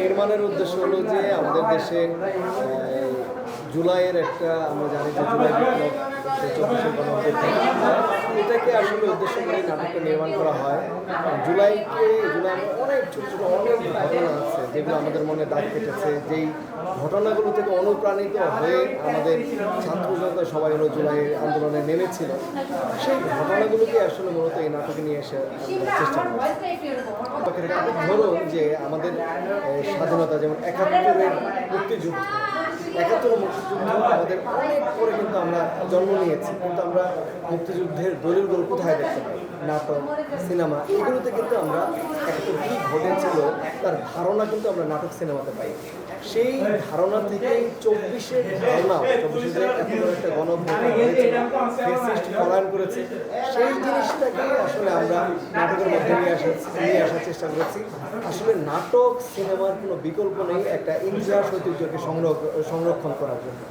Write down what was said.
নির্মাণের উদ্দেশ্য হলো যে আমাদের দেশে জুলাইয়ের একটা আমরা জানি যে জুলাই বিপ্লব 24শে গণঅভ্যুত্থান, এটাকে আসলে উদ্দেশ্য করে নাটকটা নির্মাণ করা হয়। জুলাই অনেক ছোটো ছোটো অনেক ঘটনা আছে যেগুলো আমাদের মনে দাগ কেটেছে, যেই ঘটনাগুলো থেকে অনুপ্রাণিত হয়ে আমাদের ছাত্র জনতা সবাই হলো জুলাই আন্দোলনে নেমেছিল। সেই ঘটনাগুলোকে আসলে মূলত এই নাটকে নিয়ে এসে চেষ্টা করি। ধরুন যে আমাদের স্বাধীনতা, যেমন ৭১-এর মুক্তিযুদ্ধ, ৭১ মুক্তিযুদ্ধ আমাদের অনেক পরে কিন্তু আমরা জন্ম নিয়েছি, কিন্তু আমরা মুক্তিযুদ্ধের দলিলগুলো কোথায় দেখতে পাই? নাটক, সিনেমা, এগুলোতে কিন্তু আমরা একটা কী ঘটেছিল তার ধারণা কিন্তু আমরা নাটক সিনেমাতে পাই। সেই ধারণা থেকে 24-এর ধারণা, 24-এ যে এত একটা গণঅভ্যুত্থান হয়েছিল, ফ্যাসিস্ট পলায়ন করেছে, সেই জিনিসটাকে আসলে আমরা নাটকের মধ্যে নিয়ে আসার চেষ্টা করেছি। আসলে নাটক সিনেমার কোনো বিকল্প নেই একটা ইতিহাস ঐতিহ্যকে সংরক্ষণ করার জন্য।